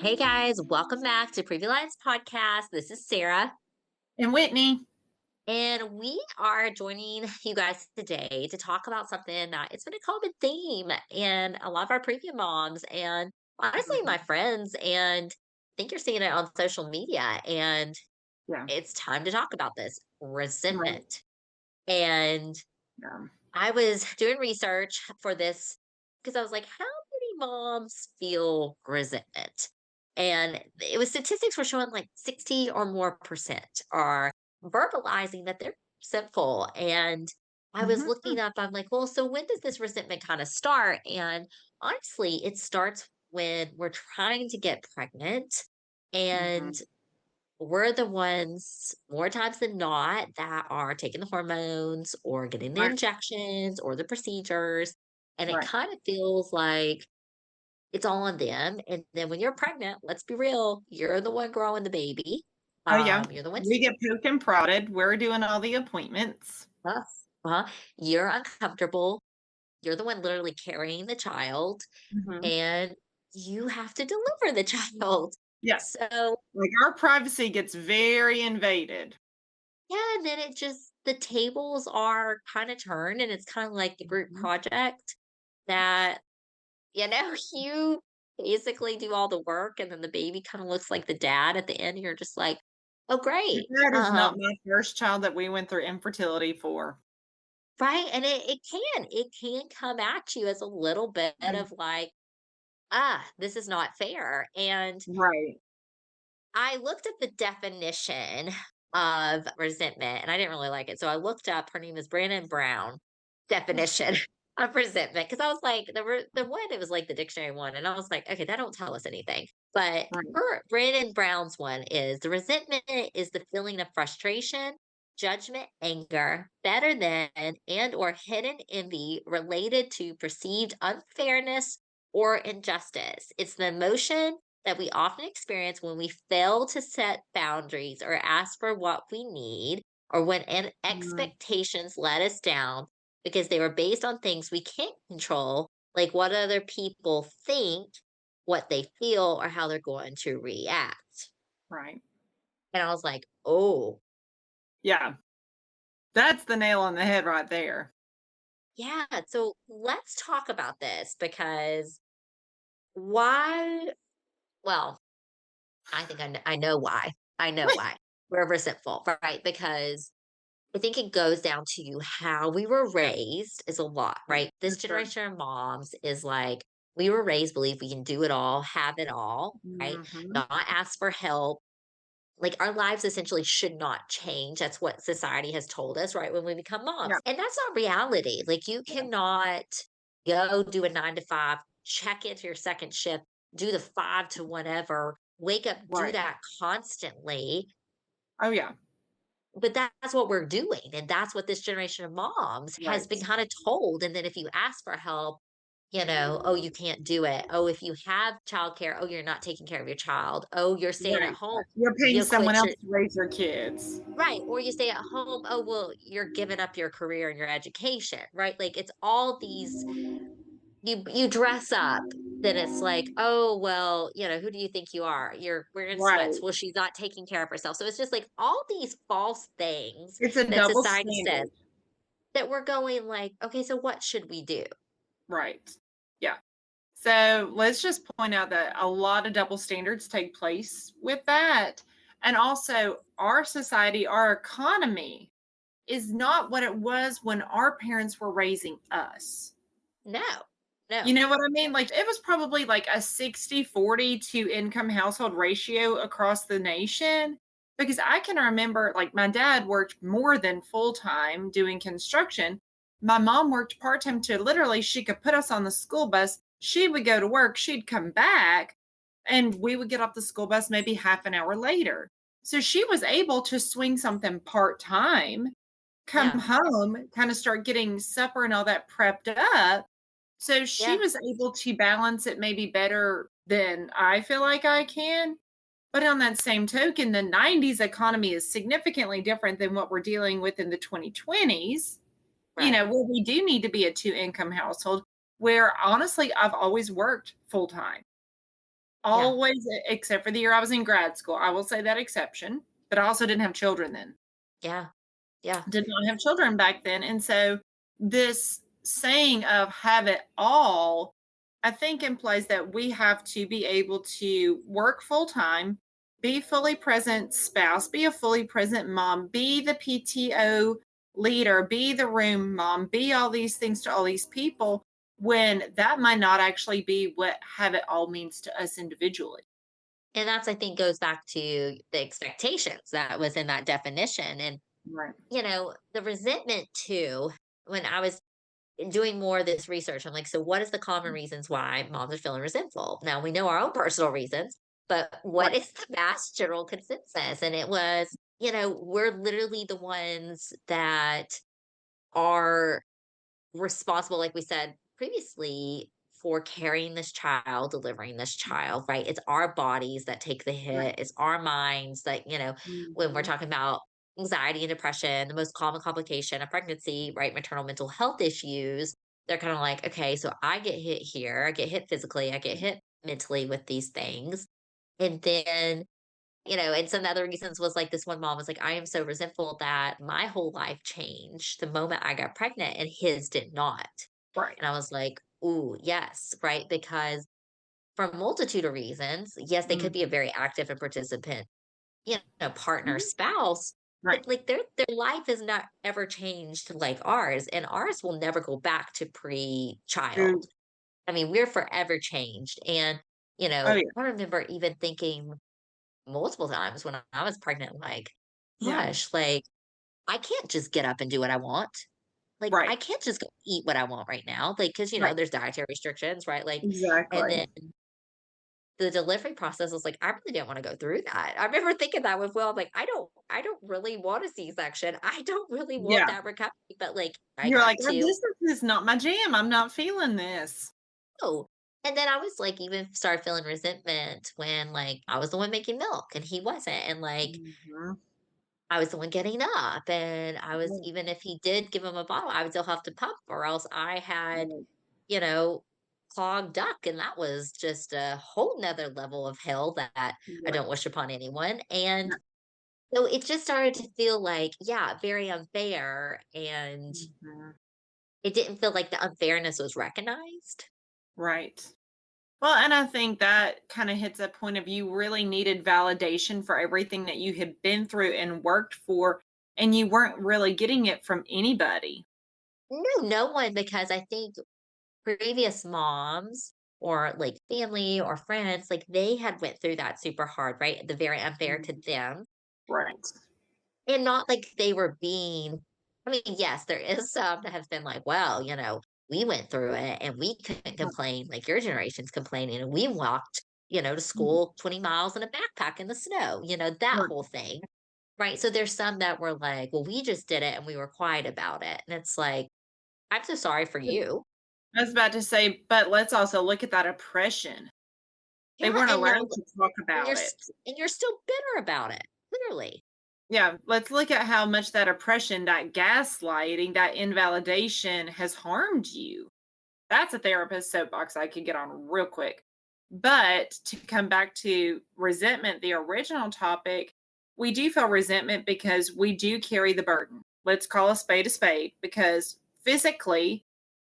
Hey guys, welcome back to Previa podcast. This is Sarah, And Whitney. and we are joining you guys today to talk about something that it's been a common theme in a lot of our Previa moms and honestly my Mhm. friends. And I think you're seeing it on social media, and Yeah. it's time to talk about this Right. resentment. And Yeah. I was doing research for this because I was like, how many moms feel resentment? And it was statistics were showing like 60 or more percent are verbalizing that they're resentful. And I was looking Mhm. up, I'm like, well, so when does this resentment kind of start? And honestly, it starts when we're trying to get pregnant and Mhm. we're the ones more times than not that are taking the hormones or getting the Right. injections or the procedures. And it Right. kind of feels like it's all on them. And then when you're pregnant, let's be real, you're the one growing the baby. Oh, yeah. You're the one, We get poked and prodded. We're doing all the appointments. uh, you're uncomfortable. You're the one literally carrying the child, Mhm. and you have to deliver the child. Yeah. So Like, our privacy gets very invaded. yeah, and then it just the tables are kinda turned, and it's kinda like the group Mhm. project that, you basically do all the work, and then the baby kinda looks like the dad at the end, and you're just like, "Oh, great." That is not my first child that we went through infertility for. Right? And it can come at you as a little bit Mm. of like, this is not fair." And Right. I looked up the definition of resentment, and I didn't really like it. So I looked up, her name is Brandon Brown, definition of resentment, because I was like, the one, it was like the dictionary one, and I was like, okay, that don't tell us anything. But Right. her Brandon Brown's one is the resentment is the feeling of frustration, judgment, anger, better than, and or hidden envy related to perceived unfairness or injustice. It's the emotion that we often experience when we fail to set boundaries or ask for what we need, or when Mm. expectations let us down because they were based on things we can't control, like what other people think, what they feel, or how they're going to react. Right. And I was like, oh, Yeah. That's the nail on the head right there. yeah. So let's talk about this because why? Well, I think I know why. I know why. We're resentful, right? Because I think it goes down to how we were raised is a lot, Yeah, right? for This sure. generation of moms is like, we were raised believe we can do it all, have it all, right? Mhm. Not ask for help. Like our lives essentially should not change. That's what society has told us, right? When we become moms. Yeah. And that's not reality. Like you Yeah. cannot go do a 9 to 5, check into your second shift, do the 5 to whatever, wake up, do Right. that constantly, Oh, yeah. but that's what we're doing, and that's what this generation of moms has been Right. kinda told, and then if you ask for help, "Oh, you can't do it. Oh, if you have childcare, oh, you're not taking care of your child. Oh, you're staying at Right. home, You're paying you someone quit your" else to raise your kids. Right, or you stay at home, "Oh, well, you're giving up your career and your education," right? Like, it's all these you dress up, then it's like, "Oh, well, who do you think you are? You're wearing sweats. Right. Well, she's not taking care of herself." So it's just like all these false things It's a that double society says standard. that we're going like, "Okay, so what should we do?" Right. Yeah. So let's just point out that a lot of double standards take place with that. And also, our society, our economy is not what it was when our parents were raising us. No. You No. know what I mean? Like, it was probably like a 60-40 to income household ratio across the nation. Because I can remember, like, my dad worked more than full time doing construction. My mom worked part time to literally, she could put us on the school bus. She would go to work, she'd come back, and we would get off the school bus maybe half an hour later. So she was able to swing something part time, come Yeah. home, kind of start getting supper and all that prepped up, so she Yeah. was able to balance it maybe better than I feel like I can. But on that same token, the 90s economy is significantly different than what we're dealing with in the 2020s, Right. where we do need to be a two income household, where honestly, I've always worked full time. Yeah. Always, except for the year I was in grad school. I will say that exception, but I also didn't have children then. Yeah. Yeah. Did not have children back then, and so this saying of "have it all," I think implies that we have to be able to work full time, be fully present spouse, be a fully present mom, be the PTO leader, be the room mom, be all these things to all these people, when that might not actually be what "have it all" means to us individually. And that's, I think, goes back to the expectations that was in that definition. And, Right. the resentment too, when I was doing more of this research, I'm like, so what is the common reasons why moms are feeling resentful? Now we know our own personal reasons, but what Right. is the vast general consensus? And it was, we're literally the ones that are responsible, like we said previously, for carrying this child, delivering this child, right? It's our bodies that take the Right. hit. It's our minds that, when we're Mhm. talking about anxiety and depression, the most common complication of pregnancy, right? Maternal mental health issues. They're kind of like, okay, so I get hit here, I get hit physically, I get hit mentally with these things. And then and some other reasons was like this one mom was like, I am so resentful that my whole life changed the moment I got pregnant and his did not. Right. And I was like, ooh, yes, right? Because for a multitude of reasons, yes, they could be a Mhm. very active and participant, partner, Mhm. spouse, Right. but like their life is not ever changed like ours, and ours will never go back to pre-child. True. I mean, we're forever changed. And, Oh, yeah. I remember even thinking multiple times when I was pregnant, like, Yeah. gosh, like, I can't just get up and do what I want. Like, Right. I can't just go eat what I want right now. Like, because, Right. there's dietary restrictions, right? Like, and Exactly. then the delivery process was like, I really didn't want to go through that. I remember thinking that with Will, I'm like, I don't really want a C-section. I don't really want Yeah. that recovery, but like, I You're like, got This to. is not my jam. I'm not feeling this." Oh, and then I was like, even started feeling resentment when like I was the one making milk and he wasn't. And like, Mhm. I was the one getting up, and I was Right. even if he did give him a bottle, I would still have to pump, or else I had, Right. you know, clogged duck, and that was just a whole nother level of hell that I don't Right. wish upon anyone. And Yeah. so it just started to feel like, yeah, very unfair, and Mhm. it didn't feel like the unfairness was recognized. Right. Well, and I think that kinda hits a point of you really needed validation for everything that you had been through and worked for, and you weren't really getting it from anybody. No, no one, because I think previous moms or like family or friends, like they had went through that super hard, right? The very unfair to Mhm. them. Right. And not like they were being, I mean, yes, there is some that have been like, well, we went through it and we couldn't Right. complain like your generation's complaining. And we walked, to Mhm. school 20 miles in a backpack in the snow, that Right. whole thing. Right. So there's some that were like, well, we just did it and we were quiet about it. And it's like, I'm so sorry for you. I was about to say, but let's also look at that oppression. They Yeah. weren't And now, allowed to talk and about it. you're still bitter about it, clearly. Yeah, let's look at how much that oppression, that gaslighting, that invalidation has harmed you. That's a therapist soapbox I could get on real quick. But to come back to resentment, the original topic, we do feel resentment because we do carry the burden. Let's call a spade, because physically,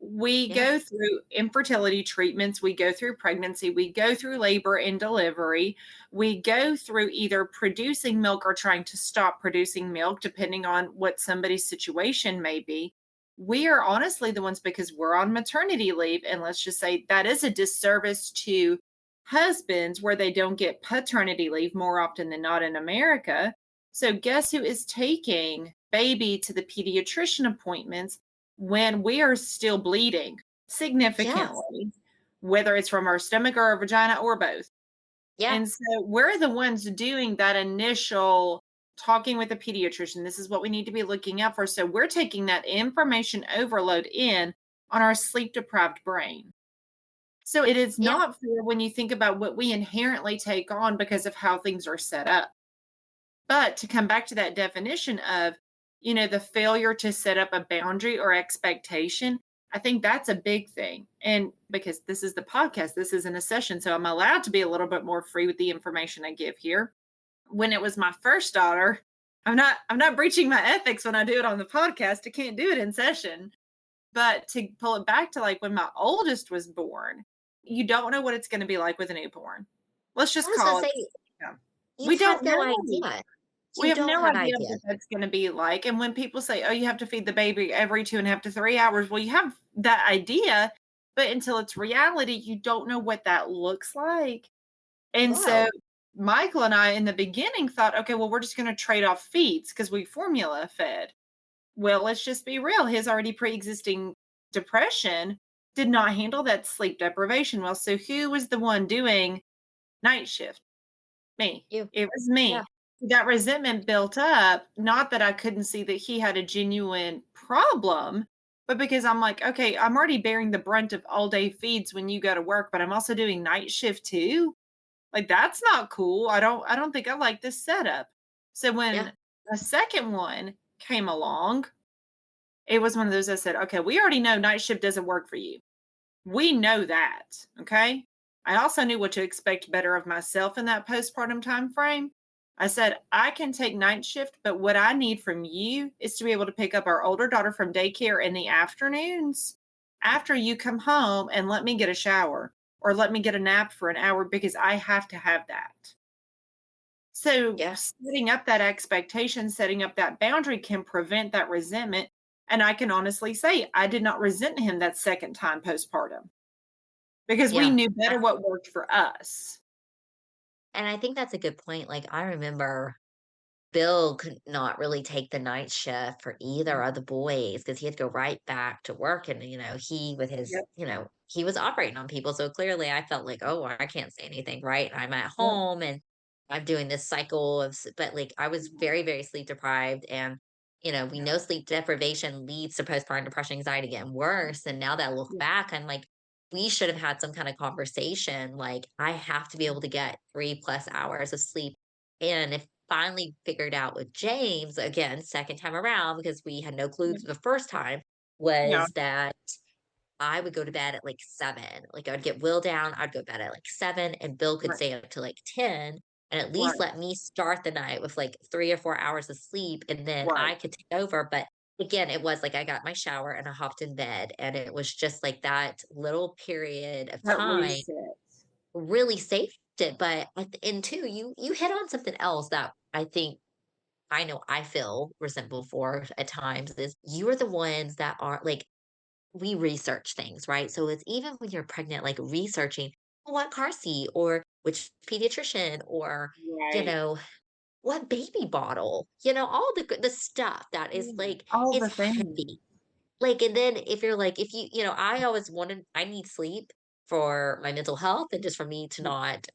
we Yeah. go through infertility treatments, we go through pregnancy, we go through labor and delivery, we go through either producing milk or trying to stop producing milk, depending on what somebody's situation may be. We are honestly the ones, because we're on maternity leave. And let's just say that is a disservice to husbands where they don't get paternity leave more often than not in America. So, guess who is taking baby to the pediatrician appointments when we are still bleeding Yes. significantly, whether it's from our stomach or our vagina or both? Yeah. And so we're the ones doing that initial talking with the pediatrician. This is what we need to be looking out for. So we're taking that information overload in on our sleep deprived brain. So it is Yeah. not fair when you think about what we inherently take on because of how things are set up. But to come back to that definition of, the failure to set up a boundary or expectation, I think that's a big thing. And because this is the podcast, this isn't a session, so I'm allowed to be a little bit more free with the information I give here. When it was my first daughter, I'm not breaching my ethics when I do it on the podcast. I can't do it in session. But to pull it back to like when my oldest was born, you don't know what it's going to be like with a newborn. Let's I just was gonna call it. say, Yeah. you We have don't no know. idea. We You have don't no have idea idea. what that's going to be like. And when people say, oh, you have to feed the baby every 2.5 to 3 hours, well, you have that idea, but until it's reality, you don't know what that looks like. And so No. Michael and I in the beginning thought, okay, well, we're just going to trade off feeds because we formula fed. Well, let's just be real. His already pre existing depression did not handle that sleep deprivation well. So who was the one doing night shift? Me. You. It was Yeah. me. That resentment built up, not that I couldn't see that he had a genuine problem, but because I'm like, okay, I'm already bearing the brunt of all day feeds when you go to work, but I'm also doing night shift too. Like that's not cool. I don't think I like this setup. So Yeah. when a second one came along, it was one of those I said, okay, we already know night shift doesn't work for you. We know that. Okay. I also knew what to expect better of myself in that postpartum time frame. I said, I can take night shift, but what I need from you is to be able to pick up our older daughter from daycare in the afternoons after you come home and let me get a shower or let me get a nap for an hour because I have to have that. So Yeah. setting up that expectation, setting up that boundary can prevent that resentment. And I can honestly say I did not resent him that second time postpartum because we Yeah. knew better what worked for us. And I think that's a good point. Like, I remember Bill could not really take the night shift for either of the boys because he had to go right back to work. And, he, with his, Yep. he was operating on people. So clearly I felt like, oh, I can't say anything, right? I'm at Yep. home and I'm doing this cycle but like I was very, very sleep deprived. And, we Yeah. know sleep deprivation leads to postpartum depression, anxiety getting worse. And now that I look Yeah. back, I'm like, we should have had some kind of conversation. Like, I have to be able to get 3+ hours of sleep. And if finally figured out with James, again, second time around, because we had no clue Yeah. the first time, Yeah. was that I would go to bed at like 7. Like, I'd get Will down, I'd go to bed at like 7, and Bill could Right. stay up to like 10 and at least Right. let me start the night with like 3 or 4 hours of sleep, and then Right. I could take over. But again, it was like I got my shower and I hopped in bed, and it was just like that little period of That time reset. really saved it. But at the end too, you hit on something else that I think I know I feel resentful for at times is you are the ones that are like, we research things, right? So it's even when you're pregnant, like researching what car seat or which pediatrician or, you Right. know, what baby bottle, all the stuff that is Yeah. like, All it's the things. heavy. Like, and then if you're like, if I always wanted, I need sleep for my mental health and just for me to Yeah. not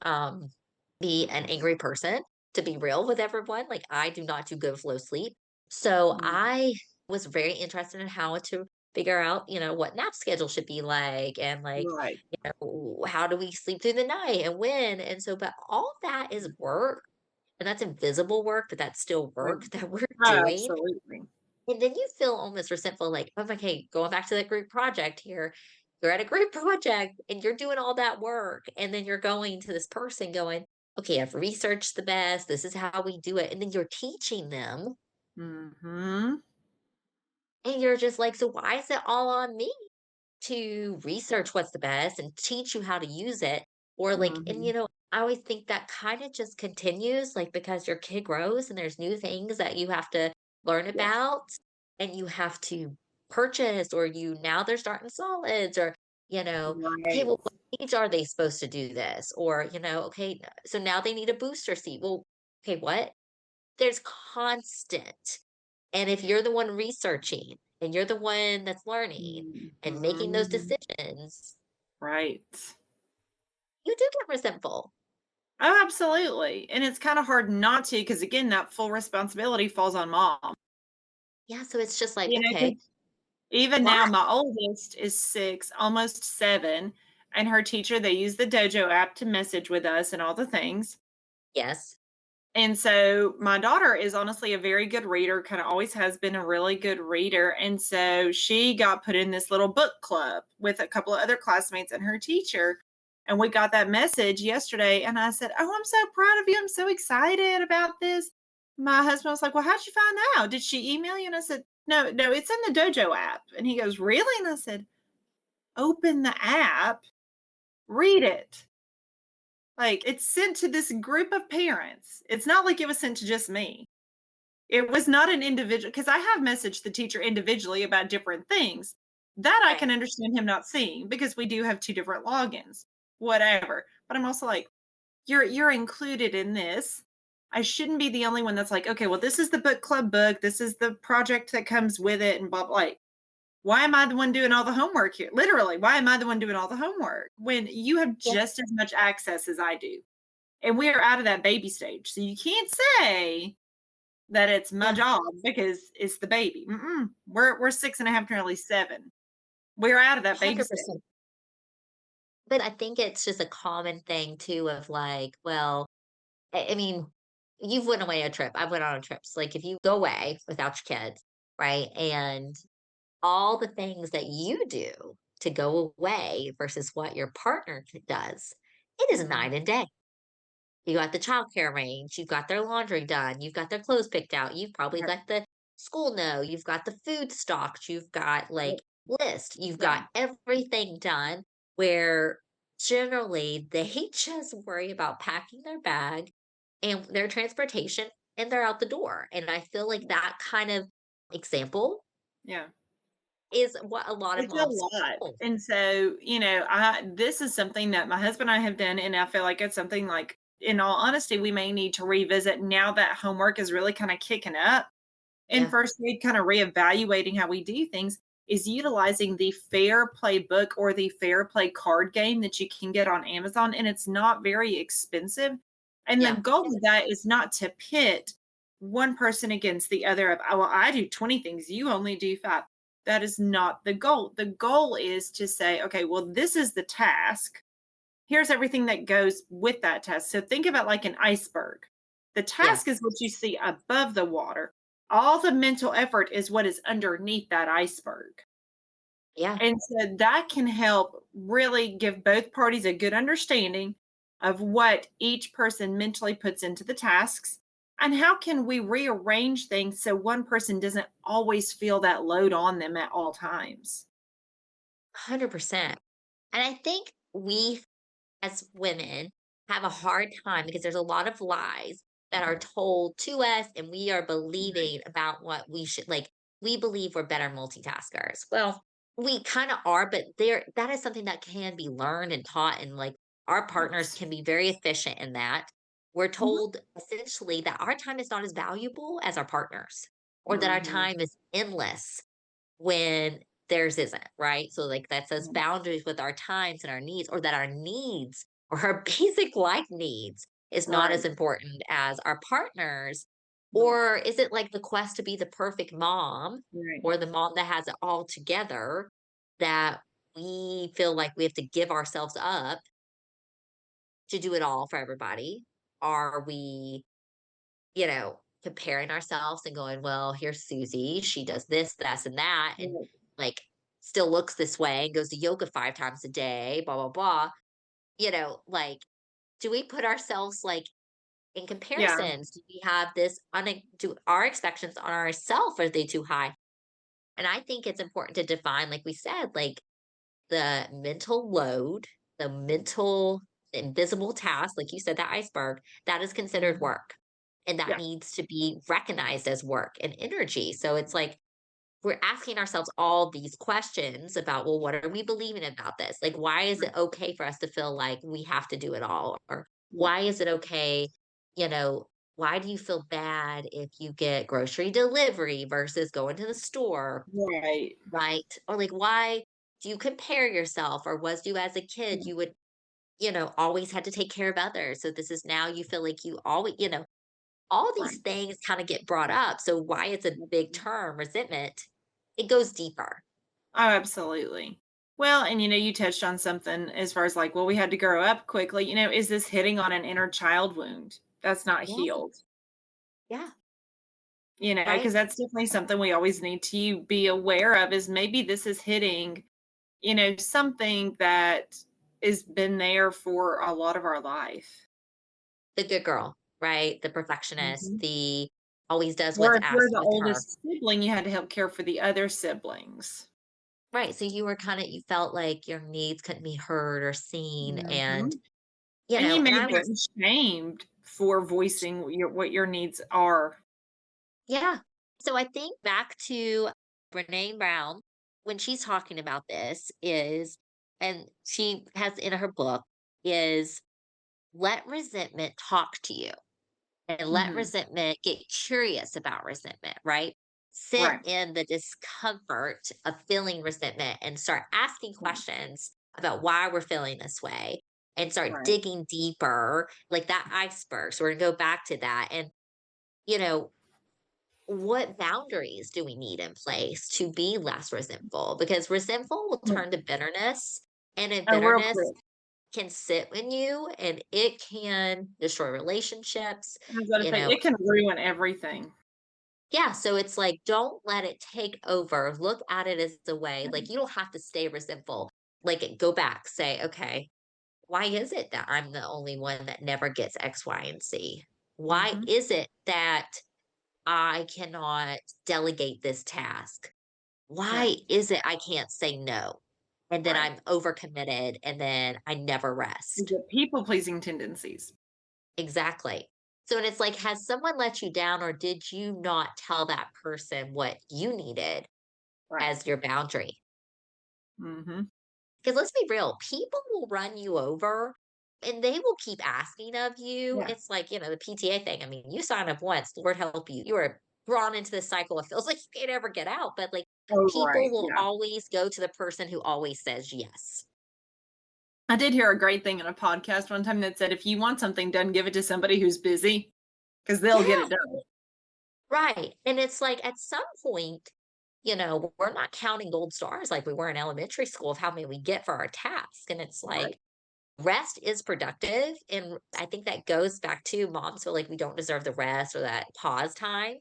be an angry person, to be real with everyone. Like, I do not do good flow sleep. So Mm. I was very interested in how to figure out, what nap schedule should be like and like, Right. how do we sleep through the night and when? And so, but all that is work and that's invisible work, but that's still Right. work that we're doing. Absolutely. And then you feel almost resentful, like, "Oh, okay, going back to that group project here. You're at a group project and you're doing all that work, and then you're going to this person going, okay, I've researched the best. This is how we do it." And then you're teaching them, Mhm. and you're just like, "So why is it all on me to research what's the best and teach you how to use it?" Or like, and Mhm. I always think that kind of just continues, like, because your kid grows and there's new things that you have to learn Yes. about and you have to purchase, or now they're starting solids, or, okay, Right. well, what age are they supposed to do this? Or, okay, so now they need a booster seat. Well, okay, what? There's constant. And if you're the one researching and you're the one that's learning and making those Mhm. decisions, Right. you do get resentful. Oh, absolutely. And it's kind of hard not to because again, that full responsibility falls on mom. Yeah, so it's just like, You know, okay, 'cause even why? now my oldest is 6, almost 7, and her teacher, they use the Dojo app to message with us and all the things. Yes. And so my daughter is honestly a very good reader, kind of always has been a really good reader. And so she got put in this little book club with a couple of other classmates and her teacher. And we got that message yesterday. And I said, "Oh, I'm so proud of you. I'm so excited about this." My husband was like, "Well, how'd you find out? Did she email you?" And I said, "No, no, it's in the Dojo app." And he goes, "Really?" And I said, "Open the app, read it." Like, it's sent to this group of parents. It's not like it was sent to just me. It was not an individual, because I have messaged the teacher individually about different things. That I Right. can understand him not seeing because we do have 2 different logins, whatever. But I'm also like, "You're included in this. I shouldn't be the only one that's like, 'Okay, well, this is the book club book. This is the project that comes with it,' and blah, blah." Like, why am I the one doing all the homework here? Literally, why am I the one doing all the homework when you have Yeah. just as much access as I do? And we are out of that baby stage. So you can't say that it's my Yeah. job because it's the baby. Mm-mm. We're 6.5, nearly 7. We're out of that baby stage. 100%. But I think it's just a common thing too of like, well, I mean, you've went away a trip. I've went on trips. Like if you go away without your kids, right? And all the things that you do to go away versus what your partner does, it is Mhm. night and day. You got the childcare arranged, you've got their laundry done, you've got their clothes picked out, you've probably Right. let the school know, you've got the food stocked, you've got like Yep. list, you've Yeah. got everything done where generally they just worry about packing their bag and their transportation and they're out the door. And I feel like that kind of example Yeah. is what a lot of It's a moms lot. hold. And so, I this is something that my husband and I have done, and I feel like it's something like, in all honesty, we may need to revisit now that homework is really kind of kicking up. In Yeah, first grade, kind of reevaluating how we do things is utilizing the Fair Play book or the Fair Play card game that you can get on Amazon, and it's not very expensive. And the yeah, goal of that is not to pit one person against the other of, "Oh, well, I do 20 things, you only do 5." That is not the goal. The goal is to say, "Okay, well, this is the task. Here's everything that goes with that task." So think about like an iceberg. The yeah, task is what you see above the water. All the mental effort is what is underneath that iceberg. yeah. And so that can help really give both parties a good understanding of what each person mentally puts into the tasks. And how can we rearrange things so one person doesn't always feel that load on them at all times? 100%. And I think we as women have a hard time because there's a lot of lies that are told to us and we are Right. believing about what we should like we believe we're better multitaskers. Well, we kind of are, but there that is something that can be learned and taught and like our partners Yes. can be very efficient in that. We're Mhm. told essentially that our time is not as valuable as our partners or that our Mhm. time is endless when theirs isn't, right? So, like, that says Mhm. boundaries with our times and our needs, or that our needs or our basic life needs is not as Right. important as our partners. No. Or is it like the quest to be the perfect mom Right. or the mom that has it all together that we feel like we have to give ourselves up to do it all for everybody? Are we comparing ourselves and going, "Well, here's Susie, she does this, this, and that, and, Right. like, still looks this way and goes to yoga 5 times a day, blah, blah, blah." Like, do we put ourselves, like, in Yeah. comparisons? Do we have this do our expectations on ourselves are they too high? And I think it's important to define, like we said, like, the mental load, the mental invisible task, like you said, that iceberg, that is considered Mhm. work. And that Yeah. needs to be recognized as work and energy. So it's like we're asking ourselves all these questions about, well, what are we believing about this? Like, why is Right. it okay for us to feel like we have to do it all? Or Yeah. why is it okay? You know, why do you feel bad if you get grocery delivery versus going to the store? Right. Right. Or like, why do you compare yourself? Or was you as a kid, Yeah. you would, always had to take care of others. So this is now you feel like you always, all these Right. things kind of get brought up. So why it's a big term, resentment, it goes deeper. Oh, absolutely. Well, and you touched on something as far as like, well, we had to grow up quickly. Is this hitting on an inner child wound that's not Yeah. healed? Yeah, Because right? that's definitely something we always need to be aware of is maybe this is hitting, something that has been there for a lot of our life. The good girl, right? The perfectionist, Mhm. the always does Or what's if you're asked the with her. oldest sibling, you had to help care for the other siblings. Right, so you were kinda you felt like your needs couldn't be heard or seen, and, Mhm. And you and may I have was gotten shamed for voicing what your needs are. yeah. So I think back to Brené Brown when she's talking about this is and she has in her book, is let resentment talk to you. And let Mhm. resentment get curious about resentment, right? Sit Right. in the discomfort of feeling resentment and start asking Mhm. questions about why we're feeling this way and start Right. digging deeper, like that iceberg. So we're gonna go back to that. And, you know, what boundaries do we need in place to be less resentful? Because resentful will Yeah. turn to bitterness. And if Oh, real bitterness quick. can sit in you and it can destroy relationships, I was gonna you say know, it can ruin everything. yeah, so it's like, don't let it take over. Look at it as a way, like, you don't have to stay resentful. Like, go back, say, okay, why is it that I'm the only one that never gets X, Y, and Z? Why Mhm. is it that I cannot delegate this task? Right. Why is it I can't say no? And then Right. I'm overcommitted and then I never Is rest. it people-pleasing tendencies? Exactly. So, and it's like, has someone let you down or did you not tell that person what you needed Right. as your boundary? Mhm. Because let's be real, people will run you over and they will keep asking of you. Yeah. It's like, the PTA thing. I mean, you sign up once, Lord help you. You are drawn into this cycle. It feels like you can't ever get out. But like Oh, people right. will Yeah. always go to the person who always says yes. I did hear a great thing in a podcast one time that said, "If you want something done, give it to somebody who's busy, because 'cause they'll get Yeah, it done." right. And it's like at some point, we're not counting gold stars like we were in elementary school of how many we get for our task. And it's Right. like rest is productive, and I think that goes back to moms feel like we don't deserve the rest or that pause time,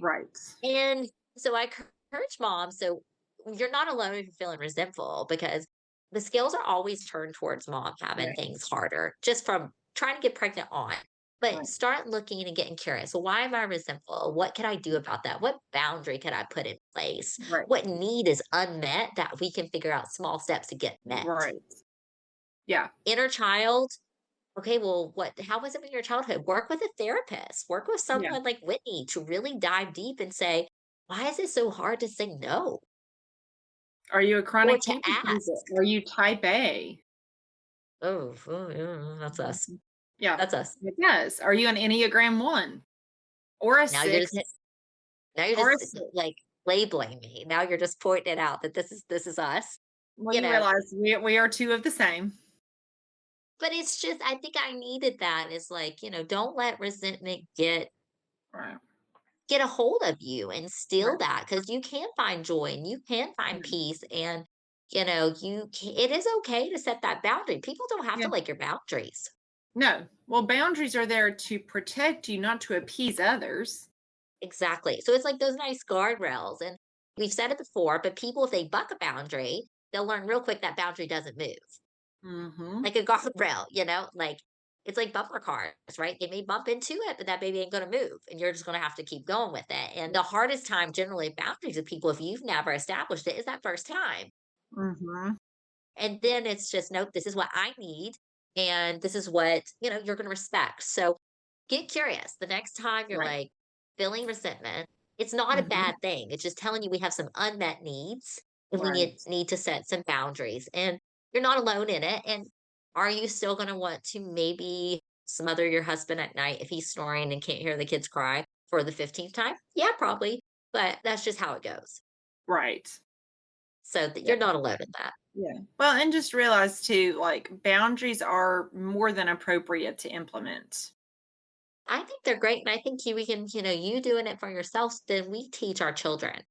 Right. and so I encourage moms, so you're not alone if you're feeling resentful because the scales are always turned towards mom having Right. things harder just from trying to get pregnant on. But Right. start looking and getting curious. Well, why am I resentful? What could I do about that? What boundary could I put in place? Right. What need is unmet that we can figure out small steps to get met? Right. Yeah. Inner child, okay, well, how was it in your childhood? Work with a therapist, work with Yeah. someone like Whitney to really dive deep and say, why is it so hard to say no Are you a or chronic to people pleaser? ask? Are you type A? Oh, yeah, that's us. Mhm. Yeah. That's us. It does. Are you an Enneagram 1 or a Now you're 6 just, now you're or a just 6? like labeling me. Now you're just pointing it out that this is us, Well, you you know, realize we are 2 of the same. but it's just, I think I needed that. It's like, don't let resentment Right. get a hold of you and steal Right. that because you can find joy and you can find Yeah. peace and it is okay to set that boundary. People don't have to Yeah. like your boundaries. No. Well, boundaries are there to protect you, not to appease others. Exactly. So it's like those nice guardrails. And we've said it before, but people, if they buck a boundary, they'll learn real quick that boundary doesn't move. Mhm. Like a guardrail, like it's like bumper cars, right? They may bump into it, but that baby ain't gonna move. And you're just gonna have to keep going with it. And the hardest time generally boundaries with people, if you've never established it, is that first time. Mhm. And then it's just, nope, this is what I need. And this is what, you're going to respect. So get curious. The next time you're Right. like feeling resentment, it's not a Mhm. bad thing. It's just telling you we have some unmet needs and we Right. need to set some boundaries. And you're not alone in it. And are you still going to want to maybe smother your husband at night if he's snoring and can't hear the kids cry for the 15th time? Yeah, probably. But that's just how it goes. Right. So that Yeah. you're not alone in that. Yeah. Well, and just realize too, like boundaries are more than appropriate to implement. I think they're great, and I think we can, you doing it for yourself, then we teach our children,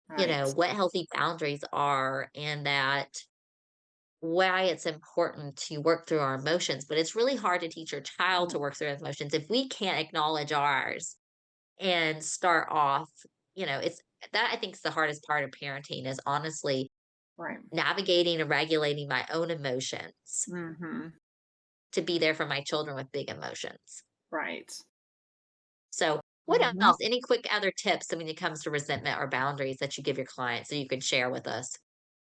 Right. what healthy boundaries are and that why it's important to work through our emotions. But it's really hard to teach your child to Right. work through emotions if we can't acknowledge ours and start off, it's that I think is the hardest part of parenting is honestly Right. navigating and regulating my own emotions Mhm. to be there for my children with big emotions. Right. So, what Mhm. else? Any quick other tips when it comes to resentment or boundaries that you give your clients so you can share with us?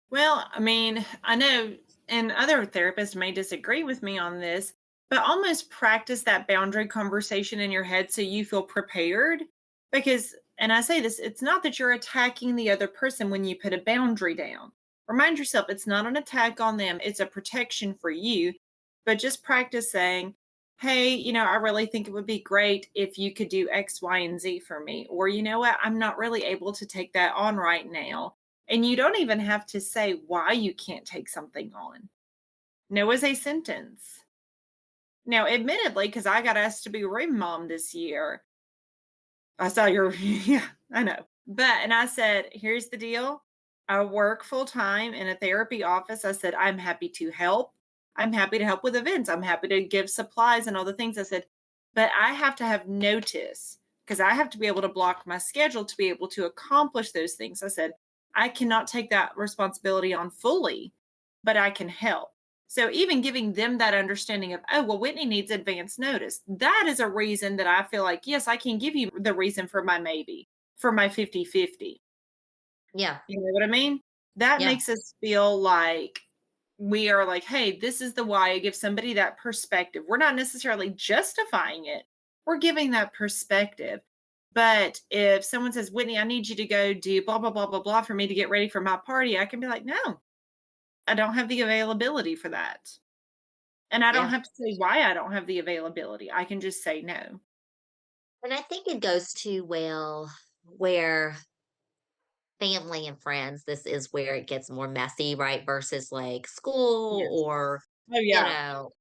Well, I mean, I know and other therapists may disagree with me on this, but almost practice that boundary conversation in your head so you feel prepared. Because, and I say this, it's not that you're attacking the other person when you put a boundary down. Remind yourself it's not an attack on them, it's a protection for you. But just practice saying, hey, I really think it would be great if you could do X, Y, and Z for me. Or, you know what, I'm not really able to take that on right now, and you don't even have to say why you can't take something on. No is a sentence. Now, admittedly, because I got asked to be room mom this year, I saw your, yeah, I know. And I said, here's the deal. I work full time in a therapy office. I said, I'm happy to help. I'm happy to help with events. I'm happy to give supplies and all the things. I said, but I have to have notice because I have to be able to block my schedule to be able to accomplish those things. I said, I cannot take that responsibility on fully, but I can help. So even giving them that understanding of, oh, well, Whitney needs advance notice. That is a reason that I feel like, yes, I can give you the reason for my maybe, for my 50-50. Yeah, You know what I mean? That yeah, makes us feel like we are like, hey, this is the why. I give somebody that perspective. We're not necessarily justifying it. We're giving that perspective. But if someone says, Whitney, I need you to go do blah, blah, blah, blah, blah for me to get ready for my party, I can be like, no, I don't have the availability for that. And I don't yeah. have to say why I don't have the availability. I can just say no. And I think it goes to, well, where family and friends, this is where it gets more messy, right? Versus like school Yes. or, Oh, you yeah. know,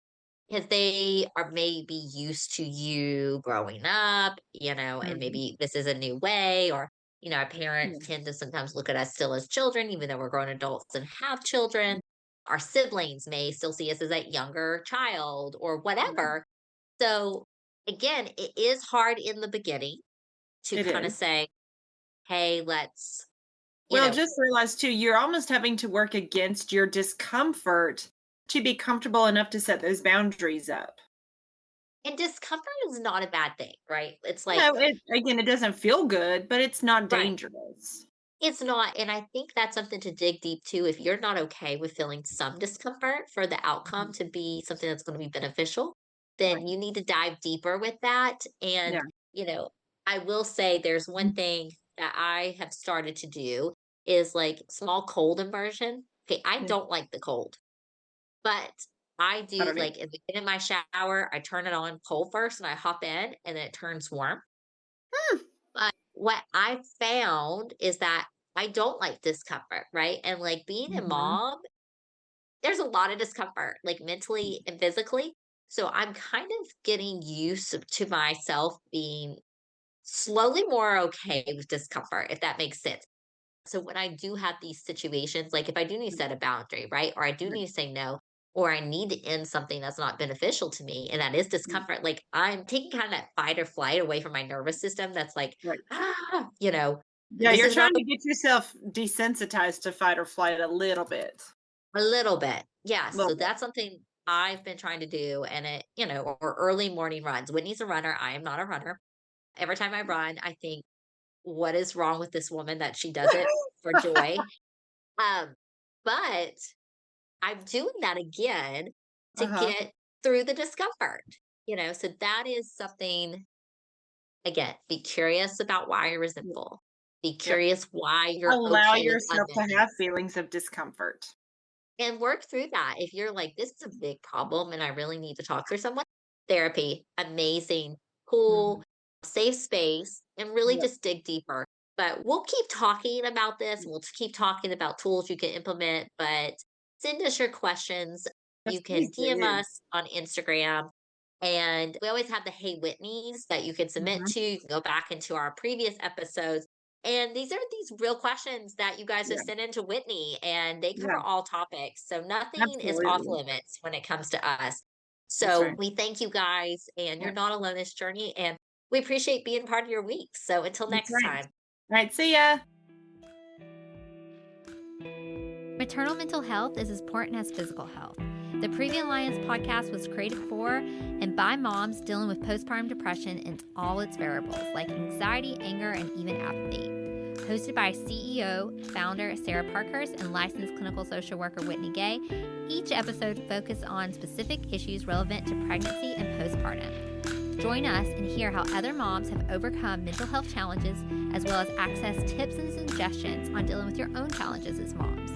because they are maybe used to you growing up, and Mhm. maybe this is a new way, or, our Yeah. parents tend to sometimes look at us still as children, even though we're grown adults and have children. Our siblings may still see us as that younger child or Right. whatever. So, again, it is hard in the beginning to It kind of is. say, hey, let's, you Well, know, just realize too, you're almost having to work against your discomfort to be comfortable enough to set those boundaries up. and discomfort is not a bad thing, right? It's like, No, it doesn't feel good, but it's not right. dangerous. It's not, and I think that's something to dig deep to. If you're not okay with feeling some discomfort for the outcome Mhm. to be something that's going to be beneficial, Right. then you need to dive deeper with that. Yeah. And, you know, I will say there's one thing that I have started to do is like small cold immersion. Okay, I Yeah. don't like the cold, but I I do don't like either. in my shower, I turn it on cold first and I hop in and then it turns warm. Hmm. But what I found is that I don't like discomfort, right? And like being a Mhm. mom, there's a lot of discomfort, like mentally and physically. So I'm kind of getting used to myself being slowly more okay with discomfort, if that makes sense. So when I do have these situations, like if I do need to set a boundary, right? Or I do Right. need to say no, or I need to end something that's not beneficial to me, and that is Mm. discomfort, like I'm taking kind of that fight or flight away from my nervous system that's like, Right. Yeah, this you're is not trying to get yourself desensitized to fight or flight a little bit. a little bit. Yes. Little So bit. that's something I've been trying to do. And or early morning runs. Whitney's a runner. I am not a runner. Every time I run, I think, what is wrong with this woman that she does it for joy? Um, but I'm doing that again to Uh-huh. get through the discomfort. So that is something, again, be curious about why you're Yeah. resentful. Be Yep. curious why you're Allow okay with yourself unmet to have needs feelings of discomfort. and work through that. If you're like, this is a big problem and I really need to talk through someone, therapy, amazing, Mhm. cool, safe space, and really Yep. just dig deeper. But we'll keep talking about this. We'll keep talking about tools you can implement, but send us your questions. Yes, You can please DM do. us on Instagram. And we always have the Hey Whitneys that you can submit Mhm. to. You can go back into our previous episodes. And these are these real questions that you guys have Yeah. sent into Whitney, and they cover Yeah. all topics. So nothing is off Absolutely. limits when it comes to us. That's So right. we thank you guys, and you're Yeah. not alone in this journey. And We appreciate being part of your week. So until That's next right. time. All right, see ya. Maternal mental health is as important as physical health. The Previa Alliance podcast was created for and by moms dealing with postpartum depression and all its variables like anxiety, anger, and even apathy. Hosted by CEO, founder Sarah Parkhurst, and licensed clinical social worker Whitney Gay, each episode focuses on specific issues relevant to pregnancy and postpartum. Join us and hear how other moms have overcome mental health challenges, as well as access tips and suggestions on dealing with your own challenges as moms.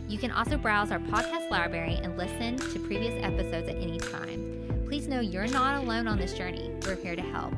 You can also browse our podcast library and listen to previous episodes at any time. Please know you're not alone on this journey. We're here to help.